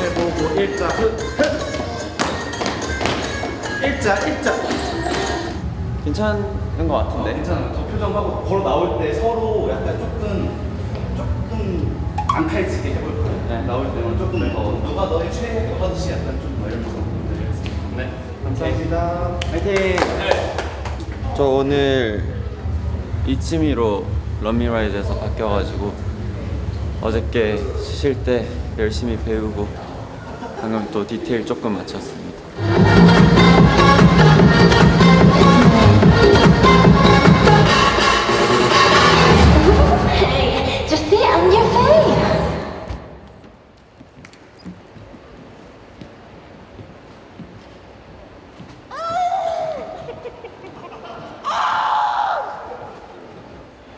해보고 일자 일자 괜찮은 것 같은데? 괜찮아요. 저 표정하고 걸어 나올 때 서로 약간 조금 안 칼지게 해볼까요? 네. 나올 때는 조금 더 누가 너의 최애 하듯이 약간 좀 이런 거 부탁드리겠습니다. 네, 감사합니다. 화이팅! 네. 저 오늘 이치미로 런미라이드에서 바뀌어가지고 어저께 쉴 때 열심히 배우고 방금 또 디테일 조금 맞췄습니다. Hey, just see it on your face.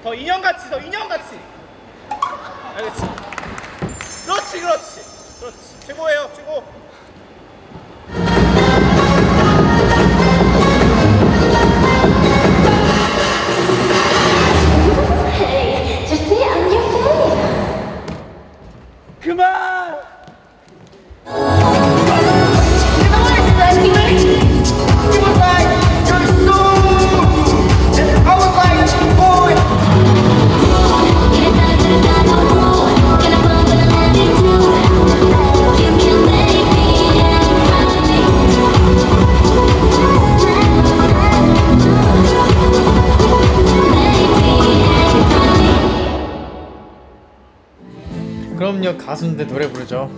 더 인형같이 알겠지? 그렇지 최고예요 최고. Hey, just see it on your face. 그만. 그럼요, 가수인데 노래 부르죠.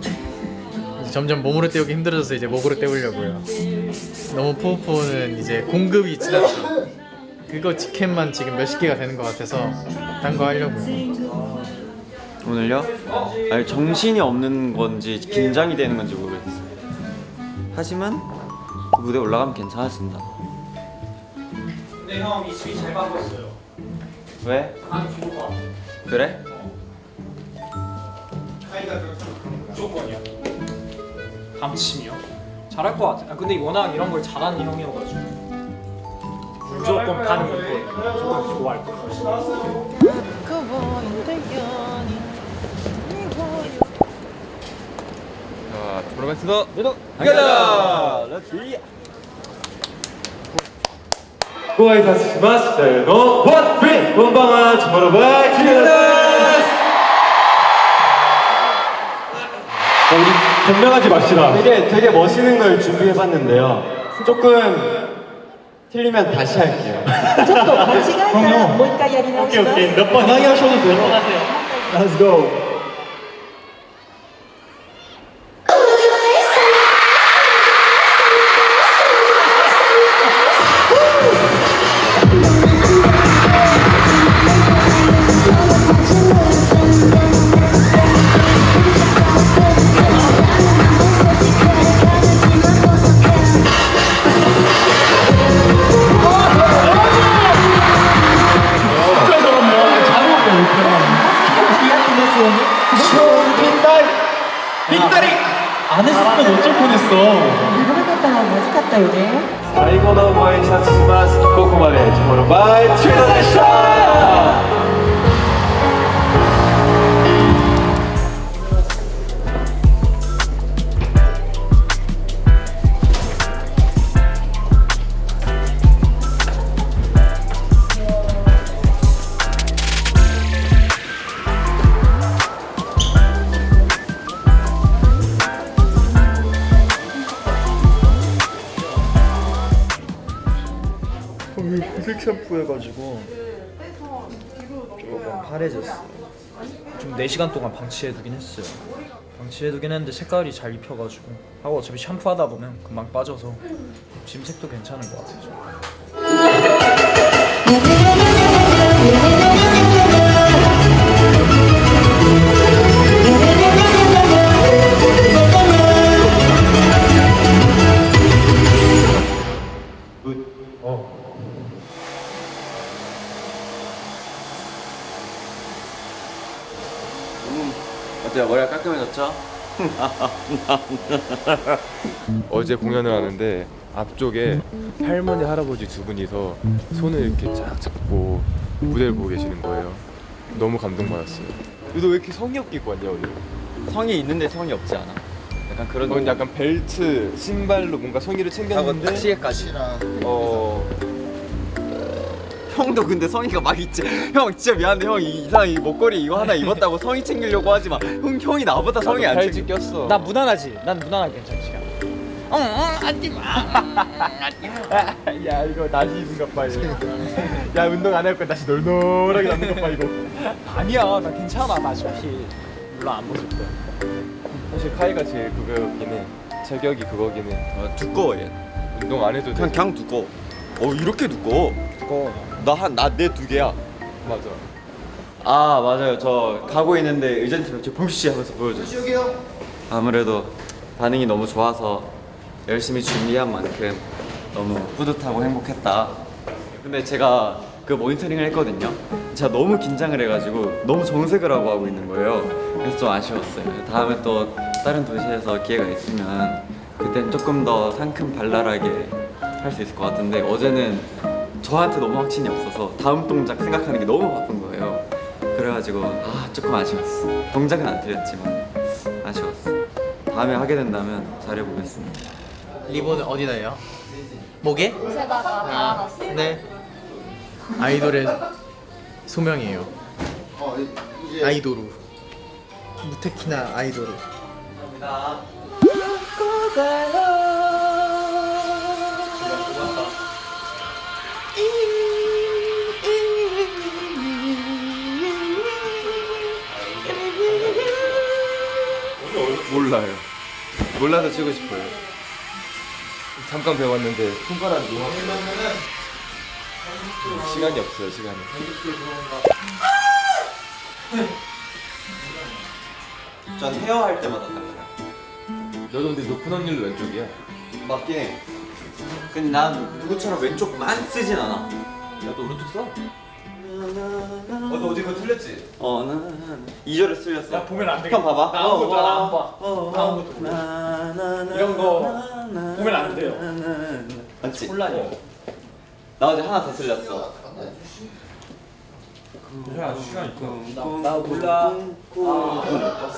이제 점점 몸으로 때우기 힘들어져서 이제 목으로 때우려고요. 너무 푸우푸우는 이제 공급이 지났죠. 그거 직캠만 지금 몇십 개가 되는 것 같아서 딴 거 하려고요. 오늘요? 아니 정신이 없는 건지 긴장이 되는 건지 모르겠어요. 하지만 무대 올라가면 괜찮아진다. 근데 형 이 주위 잘 바꿨어요. 왜? 한 주가 그래? 무조건이야. 감침이요? 잘할 것 같아. 근데 워낙 이런 걸 잘하는 형이어가지고 무조건 반응 올 거예요. 무조건 좋아할 거예요. 자, 들어가겠습니다. 가자. 렛츠 ご挨拶します。せーの、ワン、ツー、こんばんは、チョモロバイ、キムです。 우리 변명하지 맙시다. 되게 멋있는 걸 준비해봤는데요. 조금 틀리면 다시 할게요. ちょっと間違えたらもう一回やり直します。 오케이, 몇 번 편하게 하셔도 돼요. Let's go. 안 했으면 어쩔 뻔했어. やらなかったらまずかったよね。最後のご挨拶します。ここまでチョモロバイ、キムでした。 흑 샴푸 해가지고 조금 파래졌어. 좀 4시간 동안 방치해두긴 했어요. 방치해두긴 했는데 색깔이 잘 입혀가지고 하고 어차피 샴푸하다 보면 금방 빠져서 지금 색도 괜찮은 것 같아요. 어때요? 머리가 깔끔해졌죠? 어제 공연을 하는데 앞쪽에 할머니 할아버지 두 분이서 손을 이렇게 쫙 잡고 무대를 보고 계시는 거예요. 너무 감동받았어요. 너 왜 이렇게 성의 없게 입고 왔냐 오늘? 성이 있는데 성이 없지 않아? 약간 그런 그건 약간 벨트, 신발로 뭔가 성의를 챙겼는데 시계까지. 어 형도 근데 성의가 막 있지. 형 진짜 미안한데 형 이상 이 목걸이 이거 하나 입었다고 성의 챙기려고 하지 마. 형이 나보다 성의 안 벨트 챙겨. 꼈어. 나 무난하지. 난 무난하게 괜찮지. 야 이거 나시 입은 것 봐. 야 운동 안 할 거야. 나시 널널하게 남는 것 봐 이거. 아니야, 나 괜찮아. 나 어차피 물론 안 벗을 거야. 사실 카이가 제일 그거긴 해. 체격이 그거긴 해. 두꺼워 얘. 운동 안 해도 돼. 그냥 두꺼워. 이렇게 두꺼워. 그거 내 2개야. 맞아. 아 맞아요. 저 가고 있는데 의전팀 저 봄씨 하면서 보여줬어요. 아무래도 반응이 너무 좋아서 열심히 준비한 만큼 너무 뿌듯하고 행복했다. 근데 제가 그 모니터링을 했거든요. 제가 너무 긴장을 해가지고 너무 정색을 하고 있는 거예요. 그래서 좀 아쉬웠어요. 다음에 또 다른 도시에서 기회가 있으면 그땐 조금 더 상큼 발랄하게 할 수 있을 것 같은데 어제는 저한테 너무 확신이 없어서 다음 동작 생각하는 게 너무 바쁜 거예요. 그래가지고 조금 아쉬웠어. 동작은 안 틀렸지만 아쉬웠어. 다음에 하게 된다면 잘해보겠습니다. 리본은 어디다 해요? 목에? 옷에다가 네. 아이돌의 소명이에요. 아이도루. 무테키나 아이도루. 몰라요. 몰라서 치고 싶어요. 잠깐 배웠는데 손가락이 시간이 없어요. 시간이. 전 헤어 할 때마다 달라요. 너도 근데 높은 확률로 왼쪽이야. 맞긴 해. 근데 난 누구처럼 왼쪽만 쓰진 않아. 나도 오른쪽 써. 너 어디 거 틀렸지? 나 2절을 틀렸어. 나 보면 안 되겠다. 형 봐봐. 나 아무것도 안 봐. 나 아무것도 몰라. 이런 거 보면 안 돼요. 맞지? 혼란이야. 나 어제 하나 더 틀렸어. 나 몰라.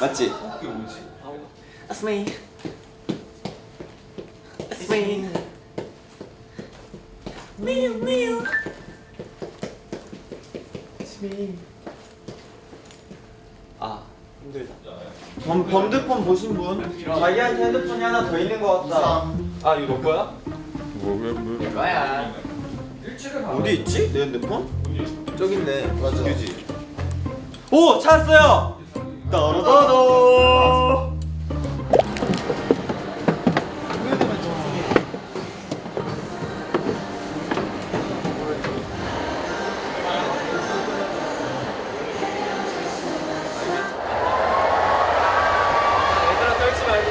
맞지? 그게 뭐지? That's me. That's me. Mew mew. It's me. 힘들다. 범드폰 보신 분? 자기한테 핸드폰이 하나 더 있는 것 같다. 이거 너 거야? 뭐? 거야. 어디 있지? 내 핸드폰? 저기 있네. 맞아. 유지. 오 찾았어요. 따라다다. 얘들아 떨지 말고.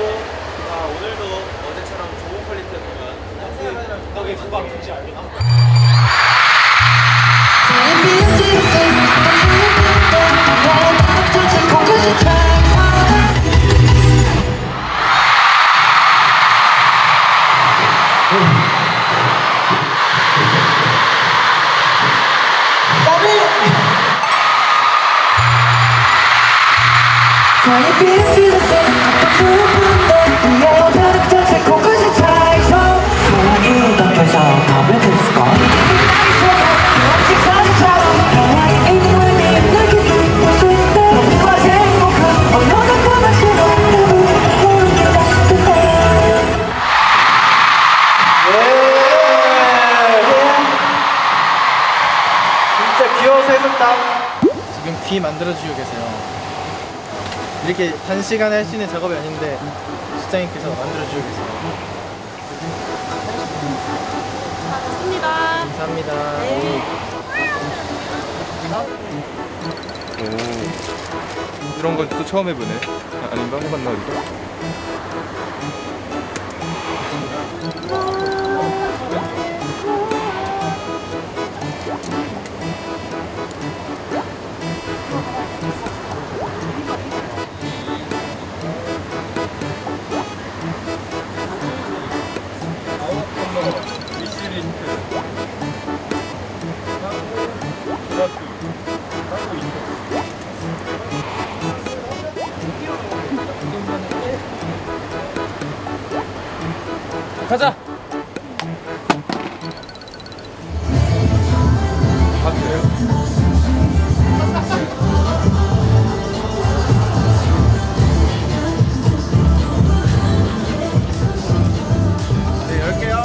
오늘도 어제처럼 좋은 퀄리티의 공연. 너왜 금방 뭔지 알겠나? 진짜 귀여워서 해줬다. 지금 귀 만들어주고 계세요. 이렇게 단시간에 할 수 있는 작업이 아닌데 시장님께서 만들어주고 계세요. 좋습니다. 감사합니다. 이런 건 또 처음 해보네. 아닌가? 해봤나 이거? 가자. 네, 열게요.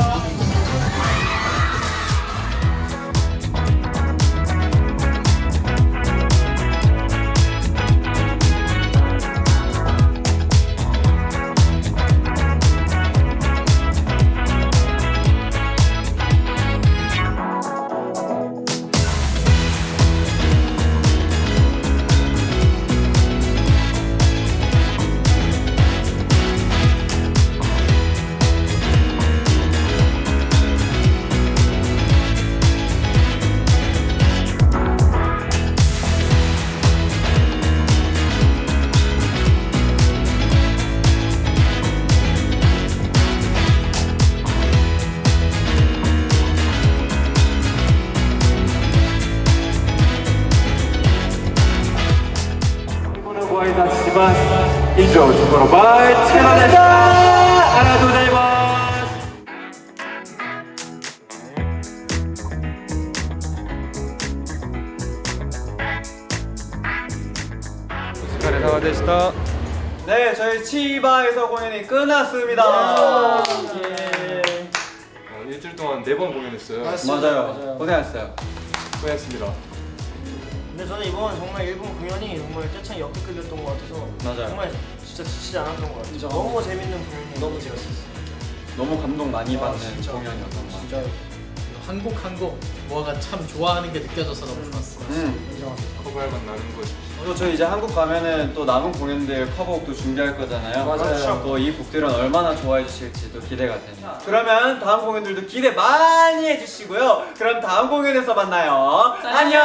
이조 주모로바이 채널입니다. 아라도자이마스. 오스카레 사와 되시다. 네, 저희 치바에서 공연이 끝났습니다. 일주일 동안 4번 공연했어요. 맞아요. 고생하셨어요. 수고했습니다. 근데 저는 이번 정말 일본 공연이 정말 떼창 역대급이었던 것 같아서 맞아요. 정말 진짜 지치지 않았던 것 같아요. 너무 재밌는 공연이 너무 재밌었어요. 너무 감동 많이 받는 진짜. 공연이었던 것 같아요. 진짜 한 곡 한 곡 뭐가 참 좋아하는 게 느껴져서 너무 좋았어. 커버할 맛 나는 곳. 또 저희 이제 한국 가면은 또 남은 공연들 커버곡도 준비할 거잖아요. 맞아요. 또 이 곡들은 얼마나 좋아해 주실지 또 기대가 됩니다. 그러면 다음 공연들도 기대 많이 해주시고요. 그럼 다음 공연에서 만나요. 안녕.